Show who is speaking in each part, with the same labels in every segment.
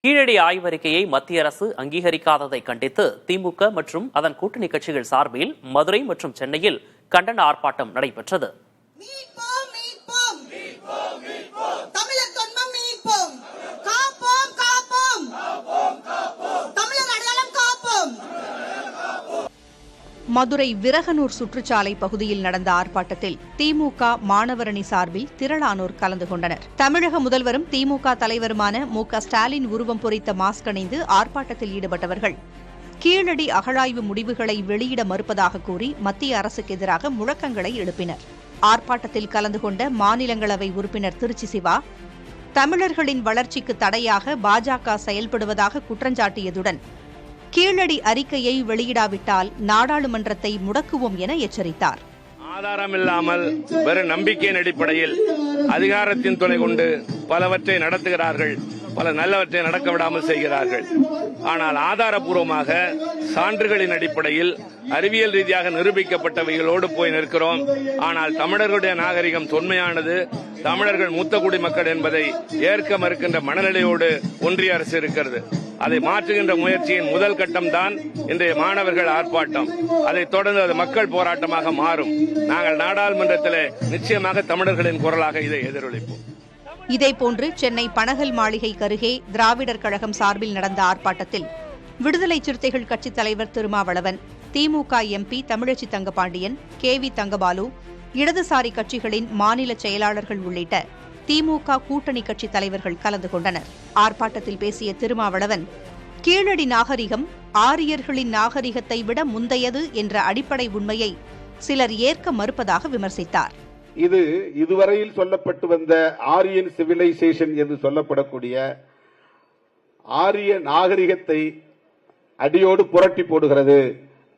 Speaker 1: கீழடி ஆய்வறிக்கையை மத்திய அரசு அங்கீகரிக்காததை கண்டித்து திமுக மற்றும் அதன் கூட்டணி கட்சிகள் சார்பில் மதுரை மற்றும் சென்னையில் கண்டன ஆர்ப்பாட்டம் நடைபெற்றது.
Speaker 2: மதுரை விரகனூர் சுற்றுச்சாலை பகுதியில் நடந்த ஆர்ப்பாட்டத்தில் திமுக மாணவரணி சார்பில் திரளானோர் கலந்து கொண்டனர். தமிழக முதல்வரும் திமுக தலைவருமான மு.க.ஸ்டாலின் உருவம் பொறித்த மாஸ்க் அணிந்து ஆர்ப்பாட்டத்தில் ஈடுபட்டவர்கள் கீழடி அகழாய்வு முடிவுகளை வெளியிட மறுப்பதாக கூறி மத்திய அரசுக்கு எதிராக முழக்கங்களை எழுப்பினர். ஆர்ப்பாட்டத்தில் கலந்து கொண்ட மாநிலங்களவை உறுப்பினர் திருச்சி சிவா தமிழர்களின் வளர்ச்சிக்கு தடையாக பாஜக செயல்படுவதாக குற்றஞ்சாட்டியதுடன் கீழடி அறிக்கையை வெளியிடாவிட்டால் நாடாளுமன்றத்தை முடக்குவோம் என எச்சரித்தார்.
Speaker 3: ஆதாரமில்லாமல் வெறும் நம்பிக்கையின் அடிப்படையில் அதிகாரத்தின் துணை கொண்டு பலவற்றை நடத்துகிறார்கள், பல நல்லவற்றை நடக்க விடாமல் செய்கிறார்கள். ஆனால் ஆதாரப்பூர்வமாக சான்றுகளின் அடிப்படையில் அறிவியல் ரீதியாக நிரூபிக்கப்பட்டவைகளோடு போய் நிற்கிறோம். ஆனால் தமிழர்களுடைய நாகரிகம் தொன்மையானது, தமிழர்கள் மூத்த குடிமக்கள் என்பதை ஏற்க மறுக்கின்ற மனநிலையோடு ஒன்றிய அரசு இருக்கிறது. அதை மாற்றுகின்ற முயற்சியின் முதல் கட்டம் தான் இன்றைய மாணவர்கள் ஆர்ப்பாட்டம். அதைத் தொடர்ந்து அது மக்கள் போராட்டமாக மாறும். நாங்கள் நாடாளுமன்றத்தில் நிச்சயமாக தமிழர்களின் குரலாக இதை எதிரொலிப்போம்.
Speaker 2: இதேபோன்று சென்னை பனகல் மாளிகை அருகே திராவிடர் கழகம் சார்பில் நடந்த ஆர்ப்பாட்டத்தில் விடுதலை சிறுத்தைகள் கட்சித் தலைவர் திருமாவளவன், திமுக எம்பி தமிழச்சி தங்கபாண்டியன், கே.வி. தங்கபாலு, இடதுசாரி கட்சிகளின் மாநில செயலாளர்கள் உள்ளிட்ட திமுக கூட்டணி கட்சித் தலைவர்கள் கலந்து கொண்டனர். ஆர்ப்பாட்டத்தில் பேசிய திருமாவளவன், கீழடி நாகரிகம் ஆரியர்களின் நாகரிகத்தை விட முந்தையது என்ற அடிப்படை உண்மையை சிலர் ஏற்க மறுப்பதாக விமர்சித்தார்.
Speaker 4: இது இதுவரையில் சொல்லப்பட்டு வந்த ஆரியன் சிவிலைசேஷன் என்று சொல்லப்படக்கூடிய ஆரிய நாகரிகத்தை அடியோடு புரட்டி போடுகிறது,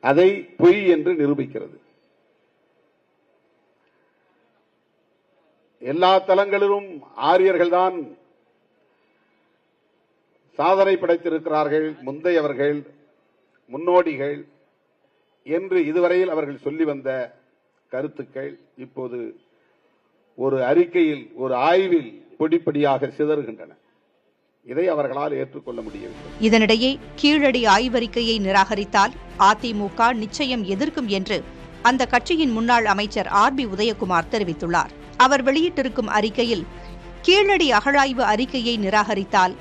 Speaker 4: அதை பொய் என்று நிரூபிக்கிறது. எல்லா தளங்களிலும் ஆரியர்கள்தான் சாதனை படைத்திருக்கிறார்கள், முந்தையவர்கள், முன்னோடிகள் என்று இதுவரையில் அவர்கள் சொல்லி வந்த கருத்துக்கள் இப்போது ஒரு அறிக்கையில், ஒரு ஆய்வில் பொடிப்படியாக சிதறுகின்றன. இதை அவர்களால் ஏற்றுக்கொள்ள முடியவில்லை.
Speaker 2: இதனிடையே கீழடி ஆய்வறிக்கையை நிராகரித்தால் அதிமுக நிச்சயம் எதிர்க்கும் என்று அந்த கட்சியின் முன்னாள் அமைச்சர் ஆர்.பி. உதயகுமார் தெரிவித்துள்ளார். அவர் வெளியிட்டிருக்கும் அறிக்கையில் கீழடி அகழாய்வு அறிக்கையை நிராகரித்தால்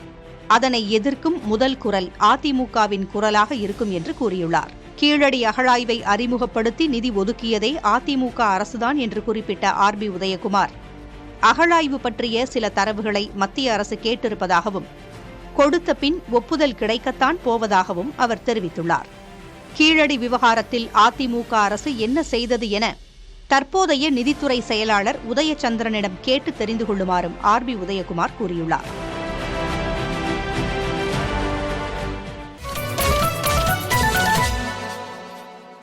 Speaker 2: அதனை எதிர்க்கும் முதல் குரல் அதிமுகவின் குரலாக இருக்கும் என்று கூறியுள்ளார். கீழடி அகழாய்வை அறிமுகப்படுத்தி நிதி ஒதுக்கியதே அதிமுக அரசுதான் என்று குறிப்பிட்ட ஆர்.பி. உதயகுமார் அகழாய்வு பற்றிய சில தரவுகளை மத்திய அரசு கேட்டிருப்பதாகவும் கொடுத்த பின் ஒப்புதல் கிடைக்கத்தான் போவதாகவும் அவர் தெரிவித்துள்ளார். கீழடி விவகாரத்தில் அதிமுக அரசு என்ன செய்தது என தற்போதைய நிதித்துறை செயலாளர் உதயச்சந்திரனிடம் கேட்டு தெரிந்து கொள்ளுமாறும் ஆர்.பி. உதயகுமார் கூறியுள்ளார்.